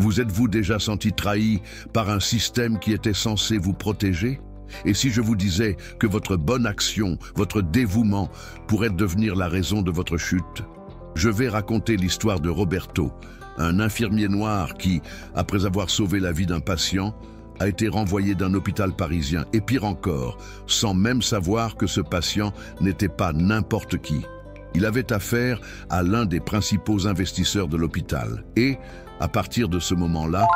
Vous êtes-vous déjà senti trahi par un système qui était censé vous protéger? Et si je vous disais que votre bonne action, votre dévouement pourrait devenir la raison de votre chute? Je vais raconter l'histoire de Roberto, un infirmier noir qui, après avoir sauvé la vie d'un patient, a été renvoyé d'un hôpital parisien, et pire encore, sans même savoir que ce patient n'était pas n'importe qui. Il avait affaire à l'un des principaux investisseurs de l'hôpital. Et, à partir de ce moment-là,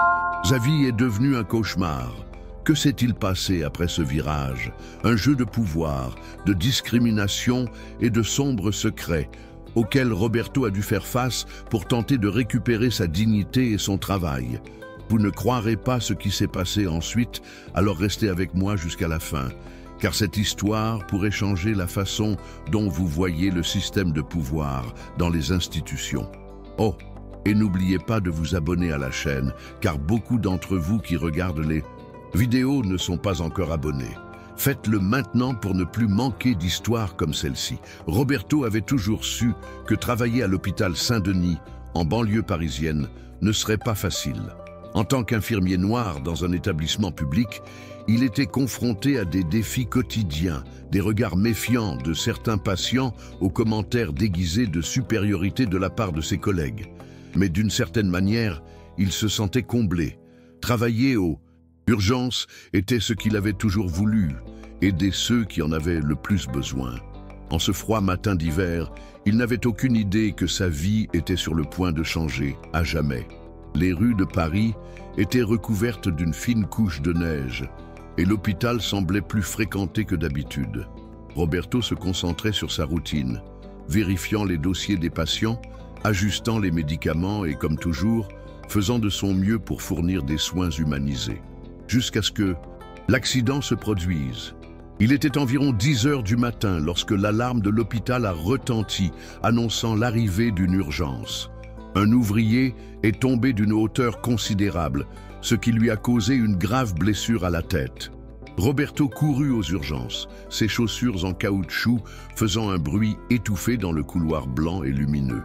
sa vie est devenue un cauchemar. Que s'est-il passé après ce virage? Un jeu de pouvoir, de discrimination et de sombres secrets auxquels Roberto a dû faire face pour tenter de récupérer sa dignité et son travail. Vous ne croirez pas ce qui s'est passé ensuite, alors restez avec moi jusqu'à la fin, car cette histoire pourrait changer la façon dont vous voyez le système de pouvoir dans les institutions. Oh, et n'oubliez pas de vous abonner à la chaîne, car beaucoup d'entre vous qui regardent les vidéos ne sont pas encore abonnés. Faites-le maintenant pour ne plus manquer d'histoires comme celle-ci. Roberto avait toujours su que travailler à l'hôpital Saint-Denis, en banlieue parisienne, ne serait pas facile. En tant qu'infirmier noir dans un établissement public, il était confronté à des défis quotidiens, des regards méfiants de certains patients aux commentaires déguisés de supériorité de la part de ses collègues. Mais d'une certaine manière, il se sentait comblé. Travailler aux urgences était ce qu'il avait toujours voulu, aider ceux qui en avaient le plus besoin. En ce froid matin d'hiver, il n'avait aucune idée que sa vie était sur le point de changer à jamais. Les rues de Paris étaient recouvertes d'une fine couche de neige et l'hôpital semblait plus fréquenté que d'habitude. Roberto se concentrait sur sa routine, vérifiant les dossiers des patients, ajustant les médicaments et, comme toujours, faisant de son mieux pour fournir des soins humanisés. Jusqu'à ce que l'accident se produise. Il était environ 10 heures du matin lorsque l'alarme de l'hôpital a retenti, annonçant l'arrivée d'une urgence. Un ouvrier est tombé d'une hauteur considérable, ce qui lui a causé une grave blessure à la tête. Roberto courut aux urgences, ses chaussures en caoutchouc faisant un bruit étouffé dans le couloir blanc et lumineux.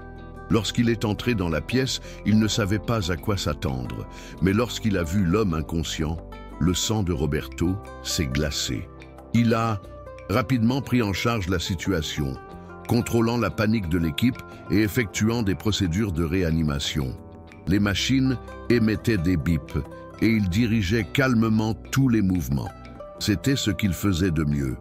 Lorsqu'il est entré dans la pièce, il ne savait pas à quoi s'attendre, mais lorsqu'il a vu l'homme inconscient, le sang de Roberto s'est glacé. Il a rapidement pris en charge la situation, contrôlant la panique de l'équipe et effectuant des procédures de réanimation. Les machines émettaient des bips et il dirigeait calmement tous les mouvements. C'était ce qu'il faisait de mieux.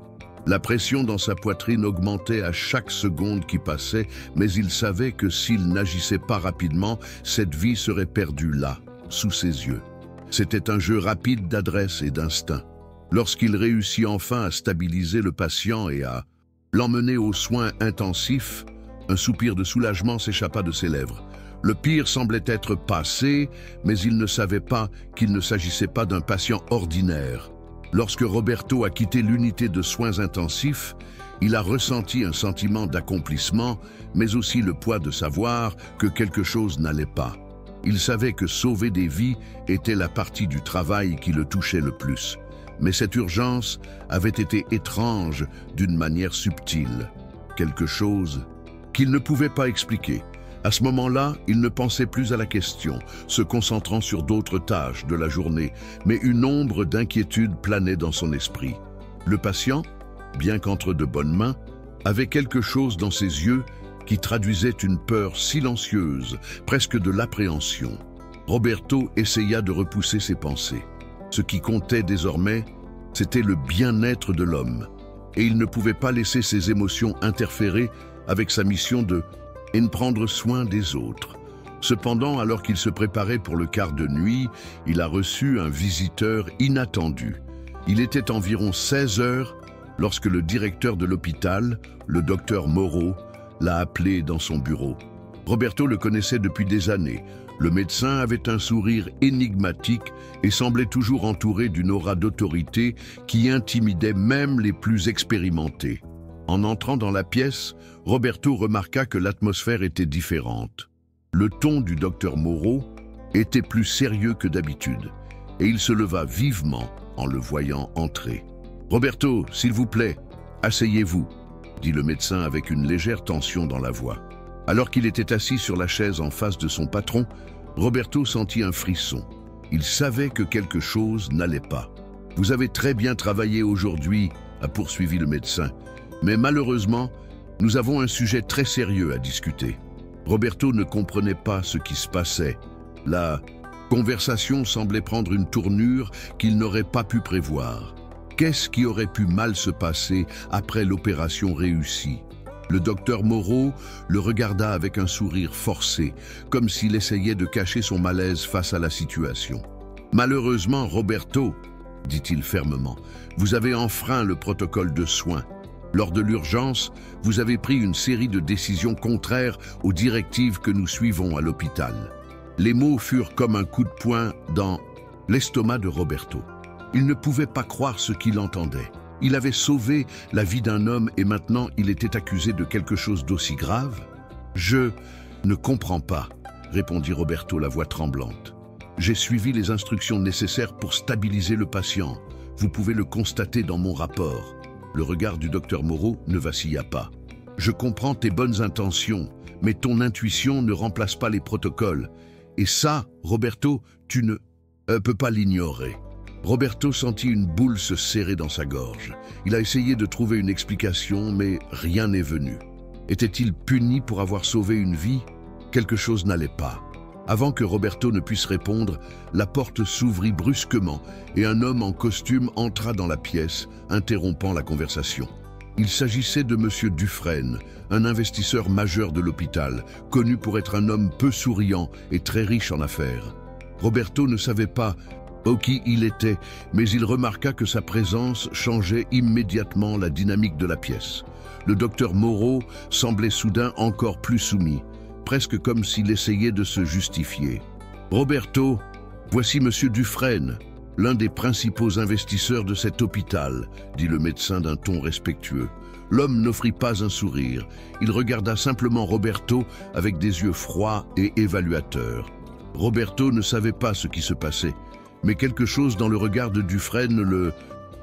La pression dans sa poitrine augmentait à chaque seconde qui passait, mais il savait que s'il n'agissait pas rapidement, cette vie serait perdue là, sous ses yeux. C'était un jeu rapide d'adresse et d'instinct. Lorsqu'il réussit enfin à stabiliser le patient et à l'emmener aux soins intensifs, un soupir de soulagement s'échappa de ses lèvres. Le pire semblait être passé, mais il ne savait pas qu'il ne s'agissait pas d'un patient ordinaire. Lorsque Roberto a quitté l'unité de soins intensifs, il a ressenti un sentiment d'accomplissement, mais aussi le poids de savoir que quelque chose n'allait pas. Il savait que sauver des vies était la partie du travail qui le touchait le plus. Mais cette urgence avait été étrange d'une manière subtile. Quelque chose qu'il ne pouvait pas expliquer. À ce moment-là, il ne pensait plus à la question, se concentrant sur d'autres tâches de la journée, mais une ombre d'inquiétude planait dans son esprit. Le patient, bien qu'entre de bonnes mains, avait quelque chose dans ses yeux qui traduisait une peur silencieuse, presque de l'appréhension. Roberto essaya de repousser ses pensées. Ce qui comptait désormais, c'était le bien-être de l'homme, et il ne pouvait pas laisser ses émotions interférer avec sa mission de prendre soin des autres. Cependant, alors qu'il se préparait pour le quart de nuit, il a reçu un visiteur inattendu. Il était environ 16 heures lorsque le directeur de l'hôpital, le docteur Moreau, l'a appelé dans son bureau. Roberto le connaissait depuis des années. Le médecin avait un sourire énigmatique et semblait toujours entouré d'une aura d'autorité qui intimidait même les plus expérimentés. En entrant dans la pièce, Roberto remarqua que l'atmosphère était différente. Le ton du docteur Moreau était plus sérieux que d'habitude, et il se leva vivement en le voyant entrer. « Roberto, s'il vous plaît, asseyez-vous », dit le médecin avec une légère tension dans la voix. Alors qu'il était assis sur la chaise en face de son patron, Roberto sentit un frisson. Il savait que quelque chose n'allait pas. « Vous avez très bien travaillé aujourd'hui », a poursuivi le médecin. « Mais malheureusement, nous avons un sujet très sérieux à discuter. » Roberto ne comprenait pas ce qui se passait. La conversation semblait prendre une tournure qu'il n'aurait pas pu prévoir. Qu'est-ce qui aurait pu mal se passer après l'opération réussie? Le docteur Moreau le regarda avec un sourire forcé, comme s'il essayait de cacher son malaise face à la situation. « Malheureusement, Roberto, dit-il fermement, vous avez enfreint le protocole de soins. Lors de l'urgence, vous avez pris une série de décisions contraires aux directives que nous suivons à l'hôpital. » Les mots furent comme un coup de poing dans l'estomac de Roberto. Il ne pouvait pas croire ce qu'il entendait. Il avait sauvé la vie d'un homme et maintenant il était accusé de quelque chose d'aussi grave. « Je ne comprends pas, » répondit Roberto, la voix tremblante. « J'ai suivi les instructions nécessaires pour stabiliser le patient. Vous pouvez le constater dans mon rapport. » Le regard du docteur Moreau ne vacilla pas. « Je comprends tes bonnes intentions, mais ton intuition ne remplace pas les protocoles. Et ça, Roberto, tu ne peux pas l'ignorer. » Roberto sentit une boule se serrer dans sa gorge. Il a essayé de trouver une explication, mais rien n'est venu. Était-il puni pour avoir sauvé une vie? Quelque chose n'allait pas. Avant que Roberto ne puisse répondre, la porte s'ouvrit brusquement et un homme en costume entra dans la pièce, interrompant la conversation. Il s'agissait de M. Dufresne, un investisseur majeur de l'hôpital, connu pour être un homme peu souriant et très riche en affaires. Roberto ne savait pas qui il était, mais il remarqua que sa présence changeait immédiatement la dynamique de la pièce. Le docteur Moreau semblait soudain encore plus soumis, presque comme s'il essayait de se justifier. « Roberto, voici M. Dufresne, l'un des principaux investisseurs de cet hôpital, » dit le médecin d'un ton respectueux. L'homme n'offrit pas un sourire, il regarda simplement Roberto avec des yeux froids et évaluateurs. Roberto ne savait pas ce qui se passait, mais quelque chose dans le regard de Dufresne le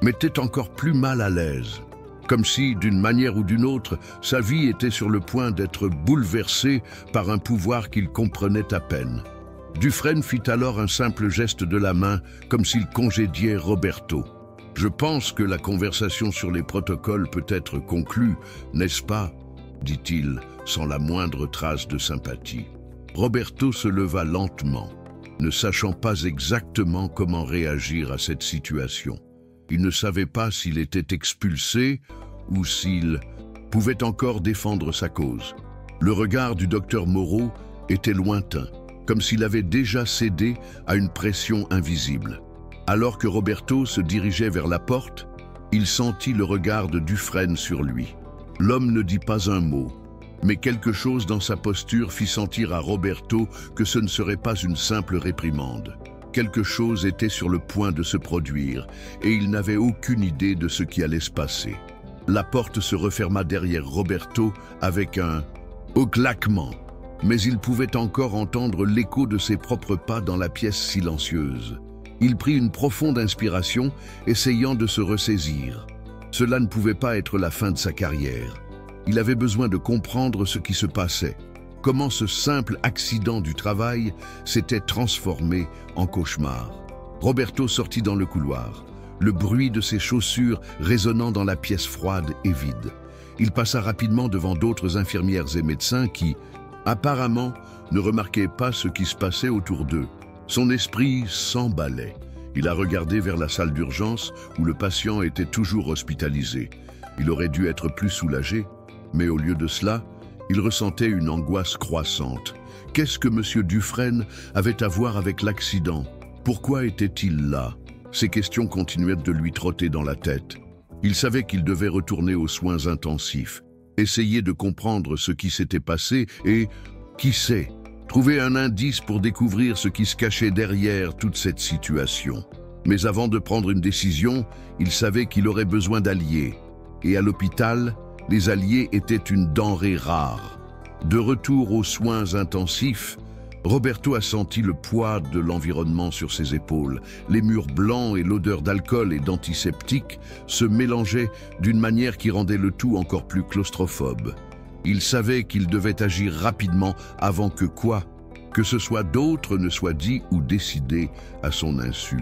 mettait encore plus mal à l'aise. Comme si, d'une manière ou d'une autre, sa vie était sur le point d'être bouleversée par un pouvoir qu'il comprenait à peine. Dufresne fit alors un simple geste de la main, comme s'il congédiait Roberto. « Je pense que la conversation sur les protocoles peut être conclue, n'est-ce pas ?» dit-il, sans la moindre trace de sympathie. Roberto se leva lentement, ne sachant pas exactement comment réagir à cette situation. Il ne savait pas s'il était expulsé ou s'il pouvait encore défendre sa cause. Le regard du docteur Moreau était lointain, comme s'il avait déjà cédé à une pression invisible. Alors que Roberto se dirigeait vers la porte, il sentit le regard de Dufresne sur lui. L'homme ne dit pas un mot, mais quelque chose dans sa posture fit sentir à Roberto que ce ne serait pas une simple réprimande. Quelque chose était sur le point de se produire, et il n'avait aucune idée de ce qui allait se passer. La porte se referma derrière Roberto avec un claquement, mais il pouvait encore entendre l'écho de ses propres pas dans la pièce silencieuse. Il prit une profonde inspiration, essayant de se ressaisir. Cela ne pouvait pas être la fin de sa carrière. Il avait besoin de comprendre ce qui se passait, comment ce simple accident du travail s'était transformé en cauchemar. Roberto sortit dans le couloir, le bruit de ses chaussures résonnant dans la pièce froide et vide. Il passa rapidement devant d'autres infirmières et médecins qui, apparemment, ne remarquaient pas ce qui se passait autour d'eux. Son esprit s'emballait. Il a regardé vers la salle d'urgence où le patient était toujours hospitalisé. Il aurait dû être plus soulagé, mais au lieu de cela, il ressentait une angoisse croissante. Qu'est-ce que M. Dufresne avait à voir avec l'accident? Pourquoi était-il là? Ces questions continuaient de lui trotter dans la tête. Il savait qu'il devait retourner aux soins intensifs, essayer de comprendre ce qui s'était passé et, qui sait, trouver un indice pour découvrir ce qui se cachait derrière toute cette situation. Mais avant de prendre une décision, il savait qu'il aurait besoin d'alliés. Et à l'hôpital, les alliés étaient une denrée rare. De retour aux soins intensifs, Roberto a senti le poids de l'environnement sur ses épaules. Les murs blancs et l'odeur d'alcool et d'antiseptique se mélangeaient d'une manière qui rendait le tout encore plus claustrophobe. Il savait qu'il devait agir rapidement avant que quoi que ce soit d'autres ne soit dit ou décidé à son insu.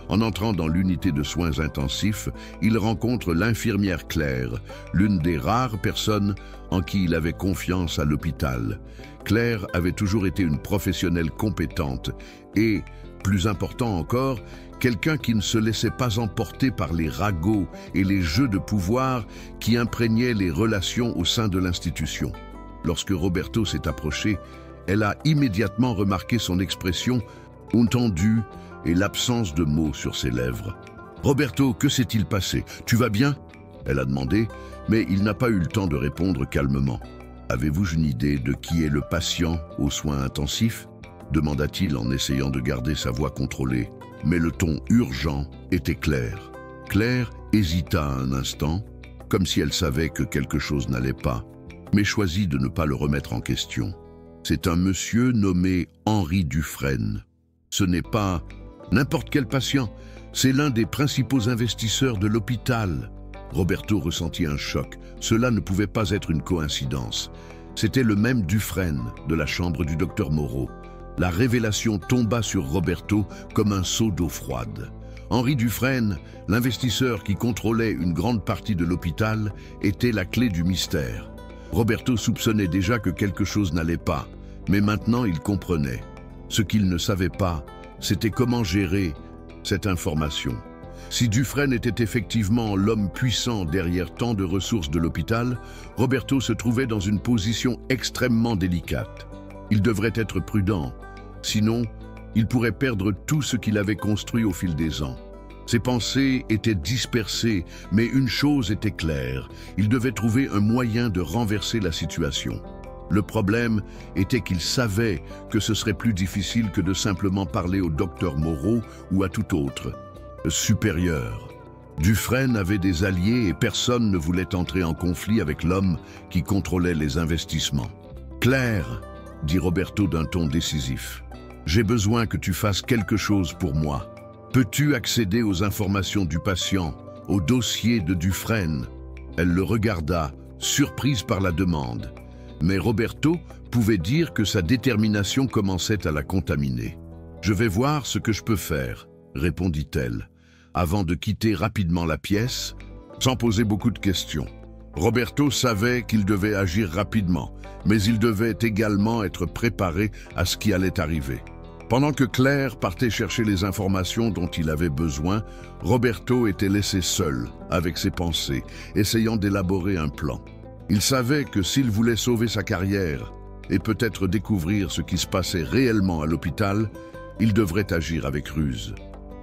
En entrant dans l'unité de soins intensifs, il rencontre l'infirmière Claire, l'une des rares personnes en qui il avait confiance à l'hôpital. Claire avait toujours été une professionnelle compétente et, plus important encore, quelqu'un qui ne se laissait pas emporter par les ragots et les jeux de pouvoir qui imprégnaient les relations au sein de l'institution. Lorsque Roberto s'est approché, elle a immédiatement remarqué son expression tendue et l'absence de mots sur ses lèvres. « Roberto, que s'est-il passé? Tu vas bien ?» Elle a demandé, mais il n'a pas eu le temps de répondre calmement. « Avez-vous une idée de qui est le patient aux soins intensifs ?» demanda-t-il en essayant de garder sa voix contrôlée. Mais le ton urgent était clair. Claire hésita un instant, comme si elle savait que quelque chose n'allait pas, mais choisit de ne pas le remettre en question. C'est un monsieur nommé Henri Dufresne. Ce n'est pas n'importe quel patient, c'est l'un des principaux investisseurs de l'hôpital. Roberto ressentit un choc. Cela ne pouvait pas être une coïncidence. C'était le même Dufresne de la chambre du docteur Moreau. La révélation tomba sur Roberto comme un seau d'eau froide. Henri Dufresne, l'investisseur qui contrôlait une grande partie de l'hôpital, était la clé du mystère. Roberto soupçonnait déjà que quelque chose n'allait pas, mais maintenant il comprenait. Ce qu'il ne savait pas, c'était comment gérer cette information. Si Dufresne était effectivement l'homme puissant derrière tant de ressources de l'hôpital, Roberto se trouvait dans une position extrêmement délicate. Il devrait être prudent, sinon il pourrait perdre tout ce qu'il avait construit au fil des ans. Ses pensées étaient dispersées, mais une chose était claire, il devait trouver un moyen de renverser la situation. Le problème était qu'il savait que ce serait plus difficile que de simplement parler au docteur Moreau ou à tout autre supérieur. Dufresne avait des alliés et personne ne voulait entrer en conflit avec l'homme qui contrôlait les investissements. « Claire, » dit Roberto d'un ton décisif, « j'ai besoin que tu fasses quelque chose pour moi. Peux-tu accéder aux informations du patient, au dossier de Dufresne ?» Elle le regarda, surprise par la demande. Mais Roberto pouvait dire que sa détermination commençait à la contaminer. « Je vais voir ce que je peux faire », répondit-elle, avant de quitter rapidement la pièce, sans poser beaucoup de questions. Roberto savait qu'il devait agir rapidement, mais il devait également être préparé à ce qui allait arriver. Pendant que Claire partait chercher les informations dont il avait besoin, Roberto était laissé seul avec ses pensées, essayant d'élaborer un plan. Il savait que s'il voulait sauver sa carrière et peut-être découvrir ce qui se passait réellement à l'hôpital, il devrait agir avec ruse.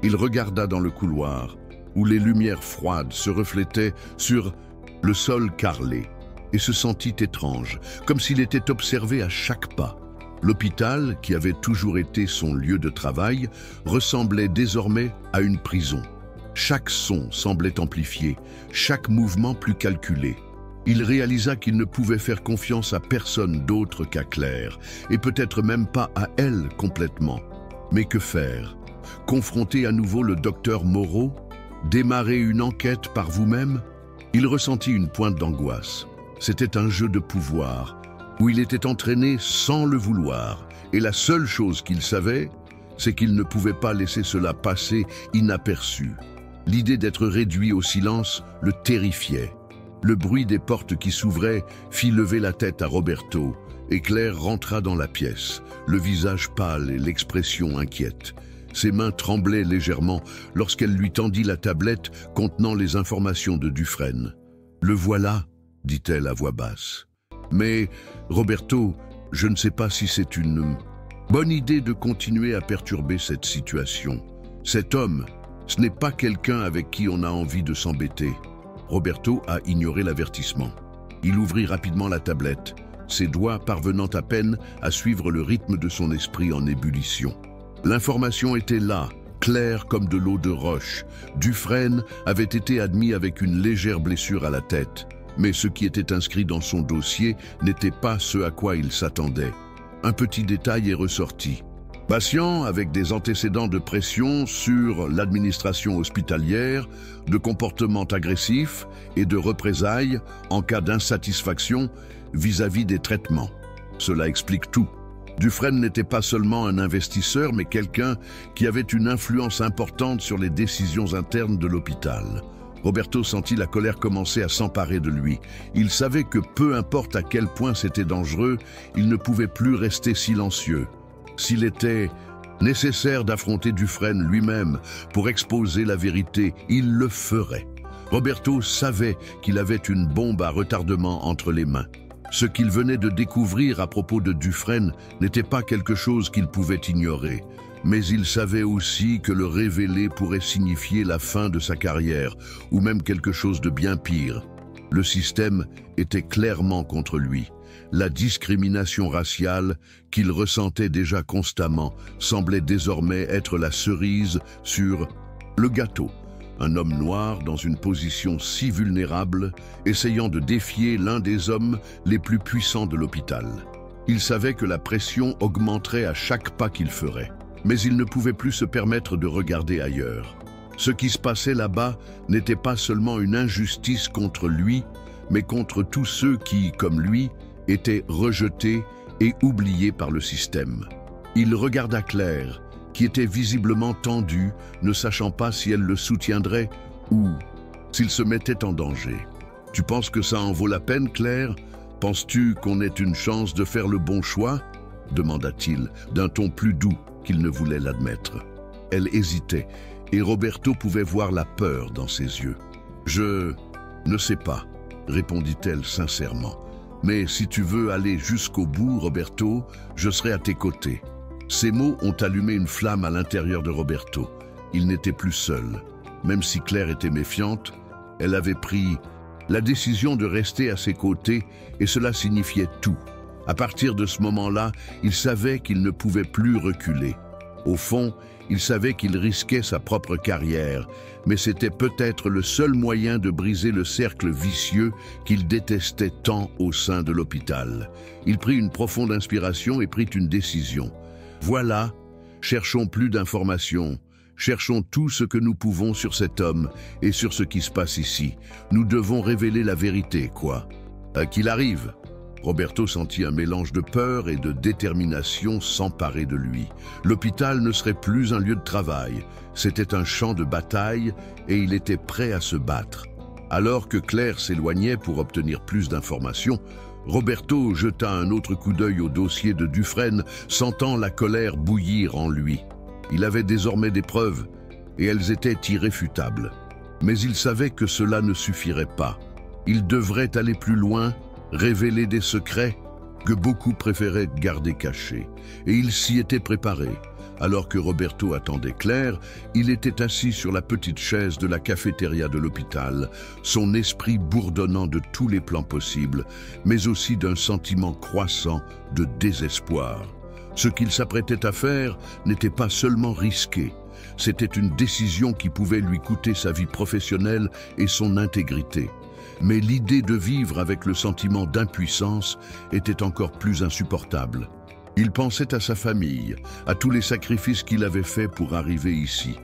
Il regarda dans le couloir, où les lumières froides se reflétaient sur le sol carrelé, et se sentit étrange, comme s'il était observé à chaque pas. L'hôpital, qui avait toujours été son lieu de travail, ressemblait désormais à une prison. Chaque son semblait amplifié, chaque mouvement plus calculé. Il réalisa qu'il ne pouvait faire confiance à personne d'autre qu'à Claire, et peut-être même pas à elle complètement. Mais que faire? Confronter à nouveau le docteur Moreau? Démarrer une enquête par vous-même? Il ressentit une pointe d'angoisse. C'était un jeu de pouvoir, où il était entraîné sans le vouloir, et la seule chose qu'il savait, c'est qu'il ne pouvait pas laisser cela passer inaperçu. L'idée d'être réduit au silence le terrifiait. Le bruit des portes qui s'ouvraient fit lever la tête à Roberto, et Claire rentra dans la pièce, le visage pâle et l'expression inquiète. Ses mains tremblaient légèrement lorsqu'elle lui tendit la tablette contenant les informations de Dufresne. « Le voilà », dit-elle à voix basse. « Mais, Roberto, je ne sais pas si c'est une bonne idée de continuer à perturber cette situation. Cet homme, ce n'est pas quelqu'un avec qui on a envie de s'embêter. » Roberto a ignoré l'avertissement. Il ouvrit rapidement la tablette, ses doigts parvenant à peine à suivre le rythme de son esprit en ébullition. L'information était là, claire comme de l'eau de roche. Dufresne avait été admis avec une légère blessure à la tête, mais ce qui était inscrit dans son dossier n'était pas ce à quoi il s'attendait. Un petit détail est ressorti. Patient avec des antécédents de pression sur l'administration hospitalière, de comportements agressifs et de représailles en cas d'insatisfaction vis-à-vis des traitements. Cela explique tout. Dufresne n'était pas seulement un investisseur, mais quelqu'un qui avait une influence importante sur les décisions internes de l'hôpital. Roberto sentit la colère commencer à s'emparer de lui. Il savait que peu importe à quel point c'était dangereux, il ne pouvait plus rester silencieux. S'il était nécessaire d'affronter Dufresne lui-même pour exposer la vérité, il le ferait. Roberto savait qu'il avait une bombe à retardement entre les mains. Ce qu'il venait de découvrir à propos de Dufresne n'était pas quelque chose qu'il pouvait ignorer. Mais il savait aussi que le révéler pourrait signifier la fin de sa carrière, ou même quelque chose de bien pire. Le système était clairement contre lui. La discrimination raciale, qu'il ressentait déjà constamment, semblait désormais être la cerise sur le gâteau. Un homme noir dans une position si vulnérable, essayant de défier l'un des hommes les plus puissants de l'hôpital. Il savait que la pression augmenterait à chaque pas qu'il ferait. Mais il ne pouvait plus se permettre de regarder ailleurs. Ce qui se passait là-bas n'était pas seulement une injustice contre lui, mais contre tous ceux qui, comme lui, étaient rejetés et oubliés par le système. Il regarda Claire, qui était visiblement tendue, ne sachant pas si elle le soutiendrait ou s'il se mettait en danger. « Tu penses que ça en vaut la peine, Claire? Penses-tu qu'on ait une chance de faire le bon choix ?» demanda-t-il, d'un ton plus doux qu'il ne voulait l'admettre. Elle hésitait, et Roberto pouvait voir la peur dans ses yeux. « Je ne sais pas, » répondit-elle sincèrement. « Mais si tu veux aller jusqu'au bout, Roberto, je serai à tes côtés. » Ces mots ont allumé une flamme à l'intérieur de Roberto. Il n'était plus seul. Même si Claire était méfiante, elle avait pris la décision de rester à ses côtés et cela signifiait tout. À partir de ce moment-là, il savait qu'il ne pouvait plus reculer. Au fond, il savait qu'il risquait sa propre carrière, mais c'était peut-être le seul moyen de briser le cercle vicieux qu'il détestait tant au sein de l'hôpital. Il prit une profonde inspiration et prit une décision. Voilà, cherchons plus d'informations, cherchons tout ce que nous pouvons sur cet homme et sur ce qui se passe ici. Nous devons révéler la vérité, quoi. Qu'il arrive. Roberto sentit un mélange de peur et de détermination s'emparer de lui. L'hôpital ne serait plus un lieu de travail, c'était un champ de bataille et il était prêt à se battre. Alors que Claire s'éloignait pour obtenir plus d'informations, Roberto jeta un autre coup d'œil au dossier de Dufresne, sentant la colère bouillir en lui. Il avait désormais des preuves, et elles étaient irréfutables. Mais il savait que cela ne suffirait pas. Il devrait aller plus loin, révéler des secrets que beaucoup préféraient garder cachés. Et il s'y était préparé. Alors que Roberto attendait Claire, il était assis sur la petite chaise de la cafétéria de l'hôpital, son esprit bourdonnant de tous les plans possibles, mais aussi d'un sentiment croissant de désespoir. Ce qu'il s'apprêtait à faire n'était pas seulement risqué, c'était une décision qui pouvait lui coûter sa vie professionnelle et son intégrité. Mais l'idée de vivre avec le sentiment d'impuissance était encore plus insupportable. Il pensait à sa famille, à tous les sacrifices qu'il avait faits pour arriver ici,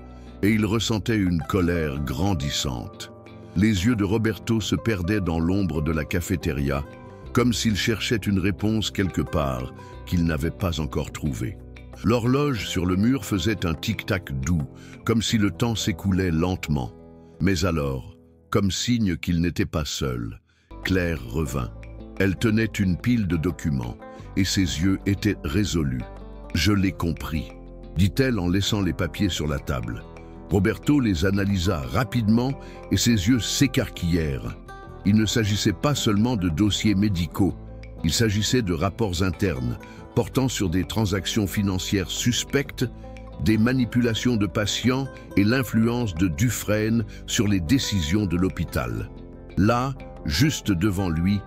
et il ressentait une colère grandissante. Les yeux de Roberto se perdaient dans l'ombre de la cafétéria, comme s'il cherchait une réponse quelque part qu'il n'avait pas encore trouvée. L'horloge sur le mur faisait un tic-tac doux, comme si le temps s'écoulait lentement. Mais alors, comme signe qu'il n'était pas seul, Claire revint. Elle tenait une pile de documents, et ses yeux étaient résolus. « Je l'ai compris », dit-elle en laissant les papiers sur la table. Roberto les analysa rapidement et ses yeux s'écarquillèrent. Il ne s'agissait pas seulement de dossiers médicaux, il s'agissait de rapports internes portant sur des transactions financières suspectes, des manipulations de patients et l'influence de Dufresne sur les décisions de l'hôpital. Là, juste devant lui,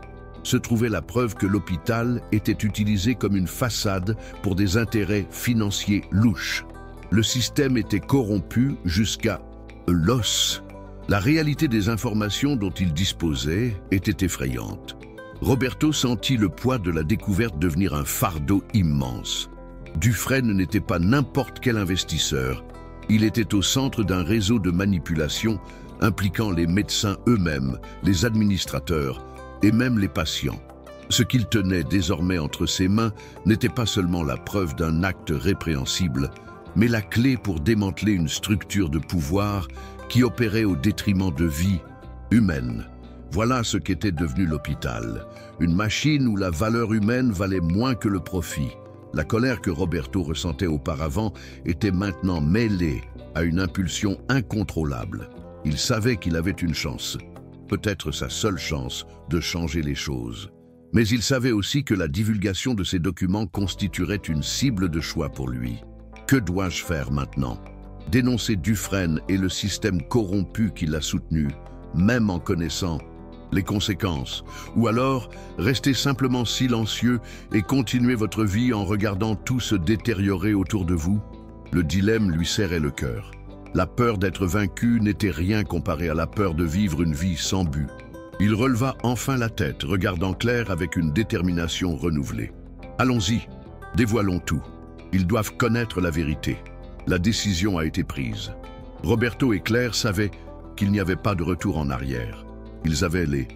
se trouvait la preuve que l'hôpital était utilisé comme une façade pour des intérêts financiers louches. Le système était corrompu jusqu'à l'os. La réalité des informations dont il disposait était effrayante. Roberto sentit le poids de la découverte devenir un fardeau immense. Dufresne n'était pas n'importe quel investisseur. Il était au centre d'un réseau de manipulation impliquant les médecins eux-mêmes, les administrateurs et même les patients. Ce qu'il tenait désormais entre ses mains n'était pas seulement la preuve d'un acte répréhensible, mais la clé pour démanteler une structure de pouvoir qui opérait au détriment de vies humaines. Voilà ce qu'était devenu l'hôpital, une machine où la valeur humaine valait moins que le profit. La colère que Roberto ressentait auparavant était maintenant mêlée à une impulsion incontrôlable. Il savait qu'il avait une chance, peut-être sa seule chance, de changer les choses. Mais il savait aussi que la divulgation de ces documents constituerait une cible de choix pour lui. Que dois-je faire maintenant? Dénoncer Dufresne et le système corrompu qui l'a soutenu, même en connaissant les conséquences, ou alors rester simplement silencieux et continuer votre vie en regardant tout se détériorer autour de vous? Le dilemme lui serrait le cœur. La peur d'être vaincu n'était rien comparé à la peur de vivre une vie sans but. Il releva enfin la tête, regardant Claire avec une détermination renouvelée. « Allons-y, dévoilons tout. Ils doivent connaître la vérité. » La décision a été prise. Roberto et Claire savaient qu'il n'y avait pas de retour en arrière. Ils avaient les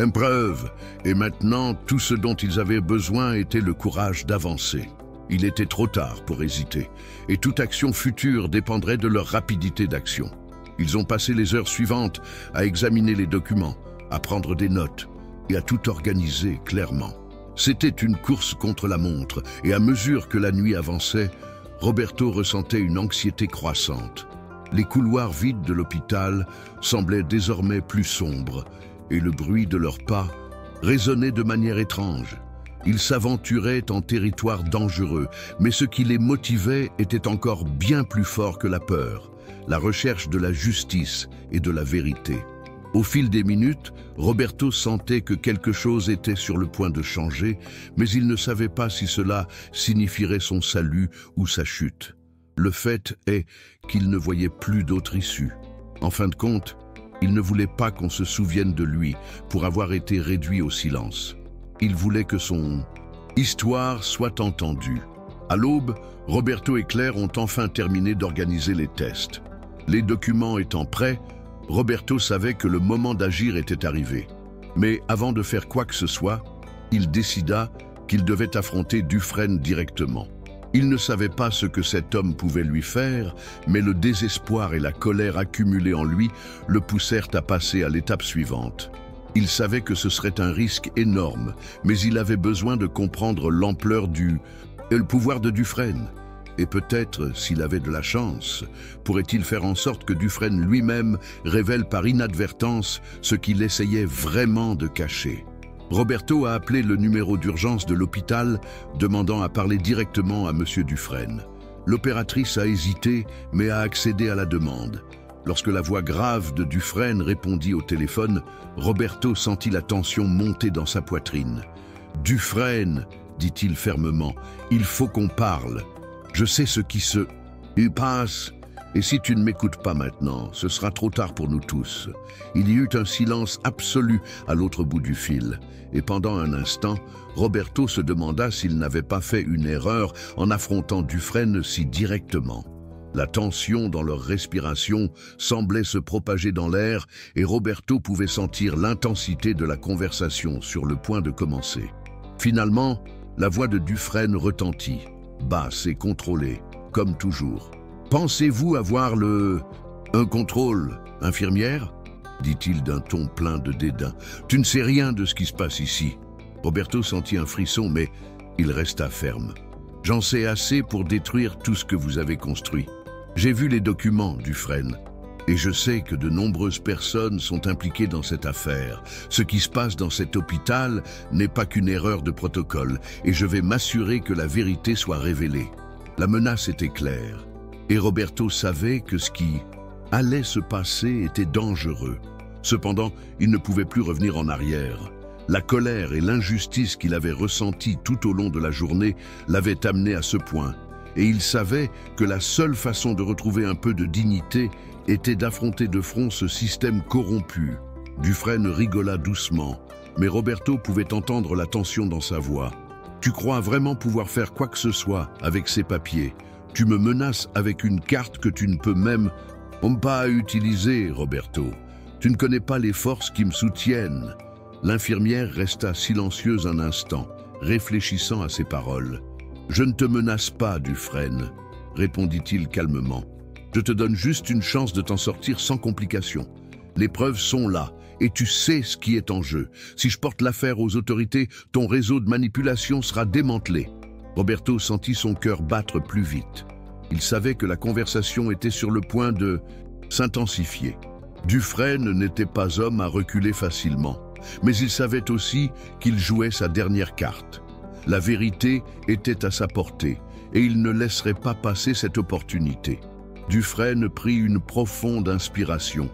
épreuves, et maintenant, tout ce dont ils avaient besoin était le courage d'avancer. Il était trop tard pour hésiter, et toute action future dépendrait de leur rapidité d'action. Ils ont passé les heures suivantes à examiner les documents, à prendre des notes et à tout organiser clairement. C'était une course contre la montre, et à mesure que la nuit avançait, Roberto ressentait une anxiété croissante. Les couloirs vides de l'hôpital semblaient désormais plus sombres, et le bruit de leurs pas résonnait de manière étrange. Ils s'aventuraient en territoire dangereux, mais ce qui les motivait était encore bien plus fort que la peur, la recherche de la justice et de la vérité. Au fil des minutes, Roberto sentait que quelque chose était sur le point de changer, mais il ne savait pas si cela signifierait son salut ou sa chute. Le fait est qu'il ne voyait plus d'autre issue. En fin de compte, il ne voulait pas qu'on se souvienne de lui pour avoir été réduit au silence. Il voulait que son histoire soit entendue. À l'aube, Roberto et Claire ont enfin terminé d'organiser les tests. Les documents étant prêts, Roberto savait que le moment d'agir était arrivé. Mais avant de faire quoi que ce soit, il décida qu'il devait affronter Dufresne directement. Il ne savait pas ce que cet homme pouvait lui faire, mais le désespoir et la colère accumulés en lui le poussèrent à passer à l'étape suivante. Il savait que ce serait un risque énorme, mais il avait besoin de comprendre l'ampleur le pouvoir de Dufresne. Et peut-être, s'il avait de la chance, pourrait-il faire en sorte que Dufresne lui-même révèle par inadvertance ce qu'il essayait vraiment de cacher. Roberto a appelé le numéro d'urgence de l'hôpital, demandant à parler directement à M. Dufresne. L'opératrice a hésité, mais a accédé à la demande. Lorsque la voix grave de Dufresne répondit au téléphone, Roberto sentit la tension monter dans sa poitrine. « Dufresne, dit-il fermement, il faut qu'on parle. Je sais ce qui se passe, et si tu ne m'écoutes pas maintenant, ce sera trop tard pour nous tous. » Il y eut un silence absolu à l'autre bout du fil, et pendant un instant, Roberto se demanda s'il n'avait pas fait une erreur en affrontant Dufresne si directement. La tension dans leur respiration semblait se propager dans l'air, et Roberto pouvait sentir l'intensité de la conversation sur le point de commencer. Finalement, la voix de Dufresne retentit, basse et contrôlée, comme toujours. « Pensez-vous avoir un contrôle, infirmière ?» dit-il d'un ton plein de dédain. « Tu ne sais rien de ce qui se passe ici. » Roberto sentit un frisson, mais il resta ferme. « J'en sais assez pour détruire tout ce que vous avez construit. J'ai vu les documents, Dufresne, et je sais que de nombreuses personnes sont impliquées dans cette affaire. Ce qui se passe dans cet hôpital n'est pas qu'une erreur de protocole, et je vais m'assurer que la vérité soit révélée. » La menace était claire, et Roberto savait que ce qui allait se passer était dangereux. Cependant, il ne pouvait plus revenir en arrière. La colère et l'injustice qu'il avait ressentie tout au long de la journée l'avaient amené à ce point, et il savait que la seule façon de retrouver un peu de dignité était d'affronter de front ce système corrompu. Dufresne rigola doucement, mais Roberto pouvait entendre la tension dans sa voix. « Tu crois vraiment pouvoir faire quoi que ce soit avec ces papiers? Tu me menaces avec une carte que tu ne peux même pas utiliser, Roberto. Tu ne connais pas les forces qui me soutiennent. » L'infirmière resta silencieuse un instant, réfléchissant à ses paroles. « Je ne te menace pas, Dufresne, » répondit-il calmement. « Je te donne juste une chance de t'en sortir sans complication. Les preuves sont là, et tu sais ce qui est en jeu. Si je porte l'affaire aux autorités, ton réseau de manipulation sera démantelé. » Roberto sentit son cœur battre plus vite. Il savait que la conversation était sur le point de s'intensifier. Dufresne n'était pas homme à reculer facilement, mais il savait aussi qu'il jouait sa dernière carte. La vérité était à sa portée, et il ne laisserait pas passer cette opportunité. Dufresne prit une profonde inspiration,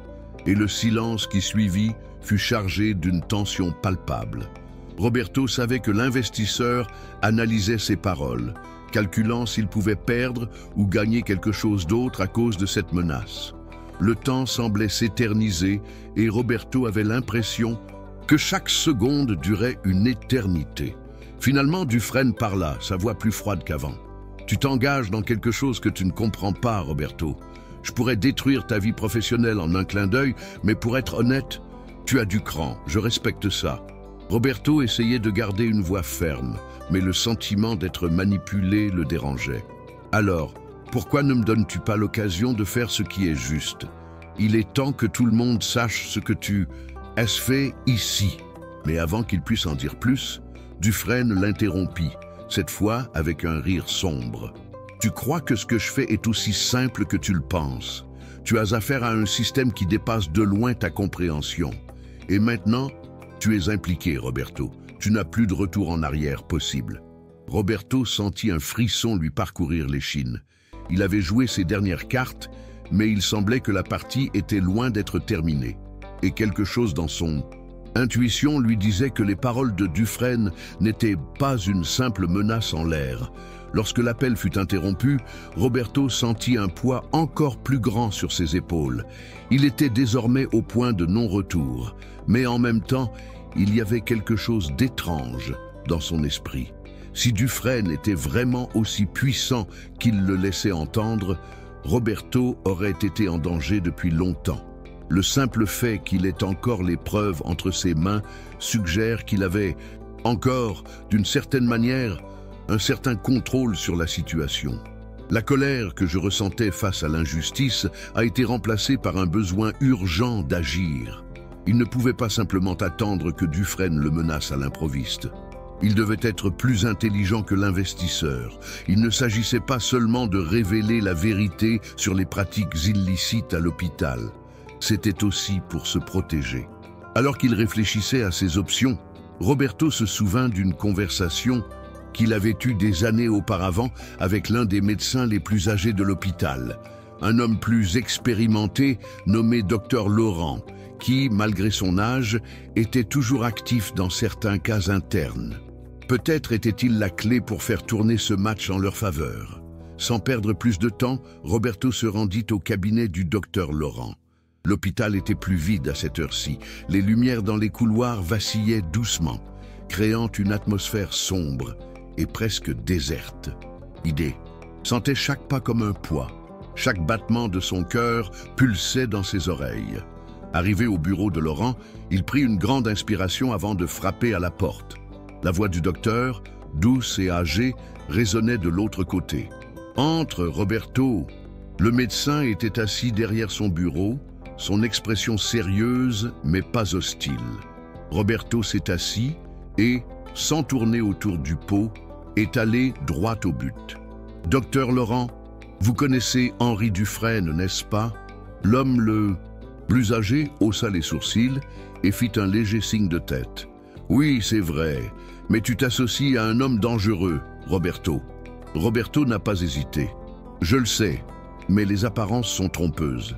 et le silence qui suivit fut chargé d'une tension palpable. Roberto savait que l'investisseur analysait ses paroles, calculant s'il pouvait perdre ou gagner quelque chose d'autre à cause de cette menace. Le temps semblait s'éterniser et Roberto avait l'impression que chaque seconde durait une éternité. Finalement, Dufresne parla, sa voix plus froide qu'avant. « Tu t'engages dans quelque chose que tu ne comprends pas, Roberto. Je pourrais détruire ta vie professionnelle en un clin d'œil, mais pour être honnête, tu as du cran, je respecte ça. » Roberto essayait de garder une voix ferme, mais le sentiment d'être manipulé le dérangeait. « Alors, pourquoi ne me donnes-tu pas l'occasion de faire ce qui est juste? Il est temps que tout le monde sache ce que tu as fait ici. » Mais avant qu'il puisse en dire plus, Dufresne l'interrompit, cette fois avec un rire sombre. « Tu crois que ce que je fais est aussi simple que tu le penses. Tu as affaire à un système qui dépasse de loin ta compréhension. Et maintenant, tu es impliqué, Roberto. Tu n'as plus de retour en arrière possible. » Roberto sentit un frisson lui parcourir l'échine. Il avait joué ses dernières cartes, mais il semblait que la partie était loin d'être terminée. Et quelque chose dans son intuition lui disait que les paroles de Dufresne n'étaient pas une simple menace en l'air. Lorsque l'appel fut interrompu, Roberto sentit un poids encore plus grand sur ses épaules. Il était désormais au point de non-retour, mais en même temps, il y avait quelque chose d'étrange dans son esprit. Si Dufresne était vraiment aussi puissant qu'il le laissait entendre, Roberto aurait été en danger depuis longtemps. Le simple fait qu'il ait encore les preuves entre ses mains suggère qu'il avait encore, d'une certaine manière, un certain contrôle sur la situation. La colère que je ressentais face à l'injustice a été remplacée par un besoin urgent d'agir. Il ne pouvait pas simplement attendre que Dufresne le menace à l'improviste. Il devait être plus intelligent que l'investisseur. Il ne s'agissait pas seulement de révéler la vérité sur les pratiques illicites à l'hôpital. C'était aussi pour se protéger. Alors qu'il réfléchissait à ses options, Roberto se souvint d'une conversation qu'il avait eue des années auparavant avec l'un des médecins les plus âgés de l'hôpital, un homme plus expérimenté nommé Dr Laurent, qui, malgré son âge, était toujours actif dans certains cas internes. Peut-être était-il la clé pour faire tourner ce match en leur faveur. Sans perdre plus de temps, Roberto se rendit au cabinet du docteur Laurent. L'hôpital était plus vide à cette heure-ci. Les lumières dans les couloirs vacillaient doucement, créant une atmosphère sombre et presque déserte. Idée sentait chaque pas comme un poids. Chaque battement de son cœur pulsait dans ses oreilles. Arrivé au bureau de Laurent, il prit une grande inspiration avant de frapper à la porte. La voix du docteur, douce et âgée, résonnait de l'autre côté. « Entre, Roberto !» Le médecin était assis derrière son bureau, son expression sérieuse mais pas hostile. Roberto s'est assis et, sans tourner autour du pot, est allé droit au but. « Docteur Laurent, vous connaissez Henri Dufresne, n'est-ce pas ?» L'homme le plus âgé haussa les sourcils et fit un léger signe de tête. « Oui, c'est vrai, mais tu t'associes à un homme dangereux, Roberto. » Roberto n'a pas hésité. « Je le sais, mais les apparences sont trompeuses.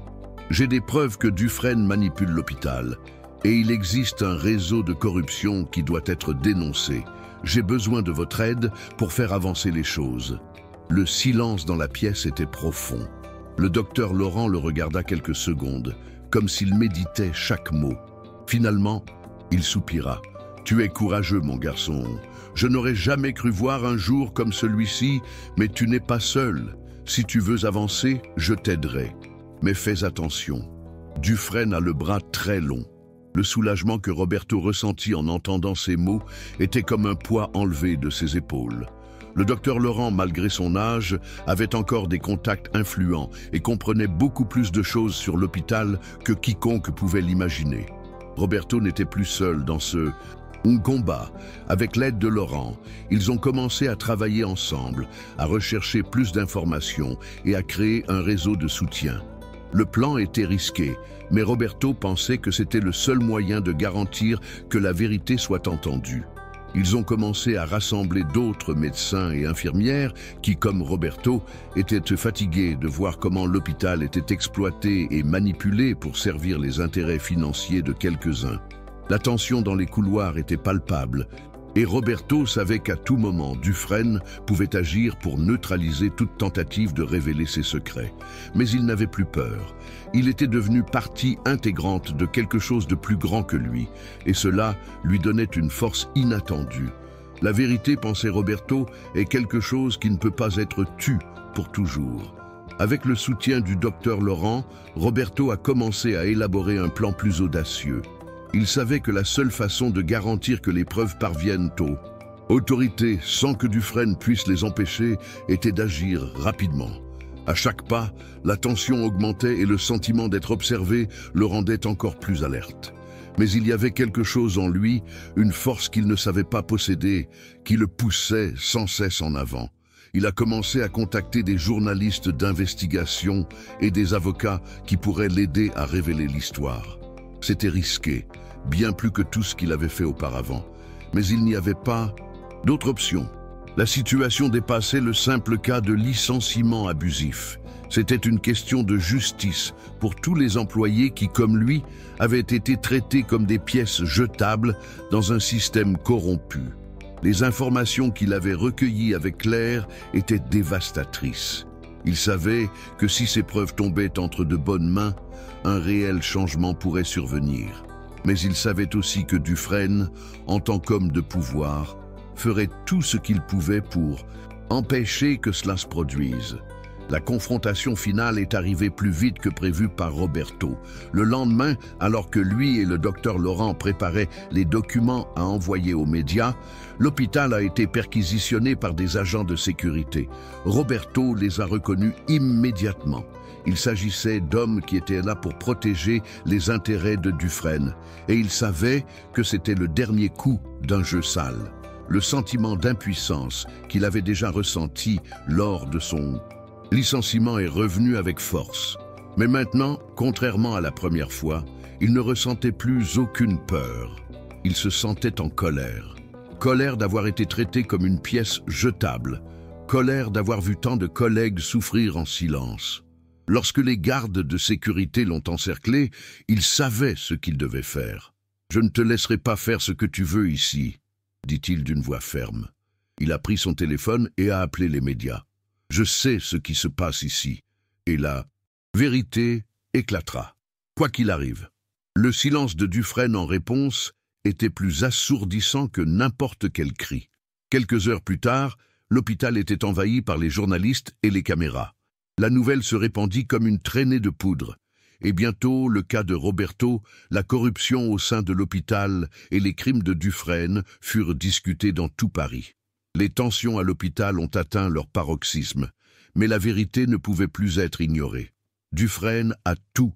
J'ai des preuves que Dufresne manipule l'hôpital, et il existe un réseau de corruption qui doit être dénoncé. J'ai besoin de votre aide pour faire avancer les choses. » Le silence dans la pièce était profond. Le docteur Laurent le regarda quelques secondes, comme s'il méditait chaque mot. Finalement, il soupira. « Tu es courageux, mon garçon. Je n'aurais jamais cru voir un jour comme celui-ci, mais tu n'es pas seul. Si tu veux avancer, je t'aiderai. Mais fais attention. Dufresne a le bras très long. » Le soulagement que Roberto ressentit en entendant ces mots était comme un poids enlevé de ses épaules. Le docteur Laurent, malgré son âge, avait encore des contacts influents et comprenait beaucoup plus de choses sur l'hôpital que quiconque pouvait l'imaginer. Roberto n'était plus seul dans ce combat. Avec l'aide de Laurent, ils ont commencé à travailler ensemble, à rechercher plus d'informations et à créer un réseau de soutien. Le plan était risqué, mais Roberto pensait que c'était le seul moyen de garantir que la vérité soit entendue. Ils ont commencé à rassembler d'autres médecins et infirmières qui, comme Roberto, étaient fatigués de voir comment l'hôpital était exploité et manipulé pour servir les intérêts financiers de quelques-uns. La tension dans les couloirs était palpable, et Roberto savait qu'à tout moment, Dufresne pouvait agir pour neutraliser toute tentative de révéler ses secrets. Mais il n'avait plus peur. Il était devenu partie intégrante de quelque chose de plus grand que lui, et cela lui donnait une force inattendue. La vérité, pensait Roberto, est quelque chose qui ne peut pas être tue pour toujours. Avec le soutien du docteur Laurent, Roberto a commencé à élaborer un plan plus audacieux. Il savait que la seule façon de garantir que les preuves parviennent aux autorités sans que Dufresne puisse les empêcher était d'agir rapidement. À chaque pas, la tension augmentait et le sentiment d'être observé le rendait encore plus alerte. Mais il y avait quelque chose en lui, une force qu'il ne savait pas posséder, qui le poussait sans cesse en avant. Il a commencé à contacter des journalistes d'investigation et des avocats qui pourraient l'aider à révéler l'histoire. C'était risqué, bien plus que tout ce qu'il avait fait auparavant. Mais il n'y avait pas d'autre option. La situation dépassait le simple cas de licenciement abusif. C'était une question de justice pour tous les employés qui, comme lui, avaient été traités comme des pièces jetables dans un système corrompu. Les informations qu'il avait recueillies avec Claire étaient dévastatrices. Il savait que si ces preuves tombaient entre de bonnes mains, un réel changement pourrait survenir. Mais il savait aussi que Dufresne, en tant qu'homme de pouvoir, ferait tout ce qu'il pouvait pour empêcher que cela se produise. La confrontation finale est arrivée plus vite que prévu par Roberto. Le lendemain, alors que lui et le docteur Laurent préparaient les documents à envoyer aux médias, l'hôpital a été perquisitionné par des agents de sécurité. Roberto les a reconnus immédiatement. Il s'agissait d'hommes qui étaient là pour protéger les intérêts de Dufresne, et il savait que c'était le dernier coup d'un jeu sale. Le sentiment d'impuissance qu'il avait déjà ressenti lors de son licenciement est revenu avec force. Mais maintenant, contrairement à la première fois, il ne ressentait plus aucune peur. Il se sentait en colère. Colère d'avoir été traité comme une pièce jetable. Colère d'avoir vu tant de collègues souffrir en silence. Lorsque les gardes de sécurité l'ont encerclé, il savait ce qu'il devait faire. « Je ne te laisserai pas faire ce que tu veux ici », dit-il d'une voix ferme. Il a pris son téléphone et a appelé les médias. « Je sais ce qui se passe ici, et la vérité éclatera, quoi qu'il arrive. » Le silence de Dufresne en réponse était plus assourdissant que n'importe quel cri. Quelques heures plus tard, l'hôpital était envahi par les journalistes et les caméras. La nouvelle se répandit comme une traînée de poudre. Et bientôt, le cas de Roberto, la corruption au sein de l'hôpital et les crimes de Dufresne furent discutés dans tout Paris. Les tensions à l'hôpital ont atteint leur paroxysme, mais la vérité ne pouvait plus être ignorée. Dufresne a tout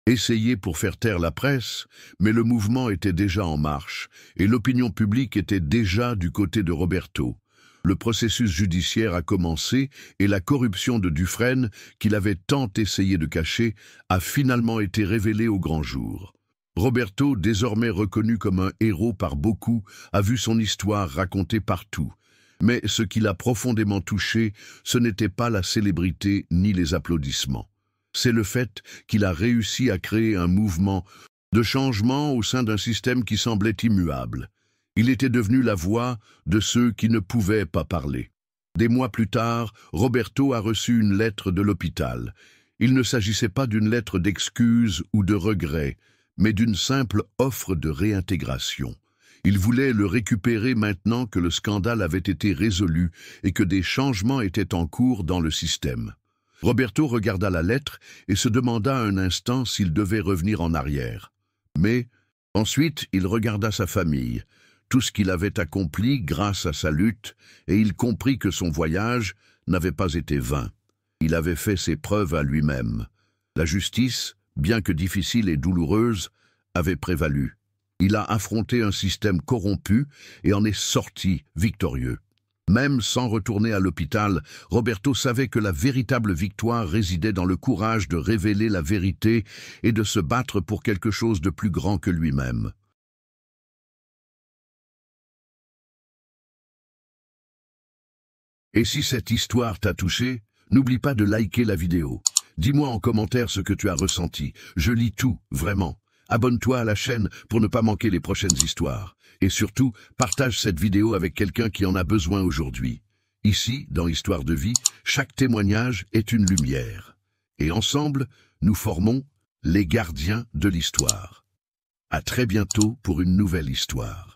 essayé pour faire taire la presse, mais le mouvement était déjà en marche, et l'opinion publique était déjà du côté de Roberto. Le processus judiciaire a commencé et la corruption de Dufresne, qu'il avait tant essayé de cacher, a finalement été révélée au grand jour. Roberto, désormais reconnu comme un héros par beaucoup, a vu son histoire racontée partout. Mais ce qui l'a profondément touché, ce n'était pas la célébrité ni les applaudissements. C'est le fait qu'il a réussi à créer un mouvement de changement au sein d'un système qui semblait immuable. Il était devenu la voix de ceux qui ne pouvaient pas parler. Des mois plus tard, Roberto a reçu une lettre de l'hôpital. Il ne s'agissait pas d'une lettre d'excuse ou de regret, mais d'une simple offre de réintégration. Il voulait le récupérer maintenant que le scandale avait été résolu et que des changements étaient en cours dans le système. Roberto regarda la lettre et se demanda un instant s'il devait revenir en arrière. Mais Ensuite, il regarda sa famille, tout ce qu'il avait accompli grâce à sa lutte, et il comprit que son voyage n'avait pas été vain. Il avait fait ses preuves à lui-même. La justice, bien que difficile et douloureuse, avait prévalu. Il a affronté un système corrompu et en est sorti victorieux. Même sans retourner à l'hôpital, Roberto savait que la véritable victoire résidait dans le courage de révéler la vérité et de se battre pour quelque chose de plus grand que lui-même. Et si cette histoire t'a touché, n'oublie pas de liker la vidéo. Dis-moi en commentaire ce que tu as ressenti. Je lis tout, vraiment. Abonne-toi à la chaîne pour ne pas manquer les prochaines histoires. Et surtout, partage cette vidéo avec quelqu'un qui en a besoin aujourd'hui. Ici, dans Histoire de vie, chaque témoignage est une lumière. Et ensemble, nous formons les gardiens de l'histoire. À très bientôt pour une nouvelle histoire.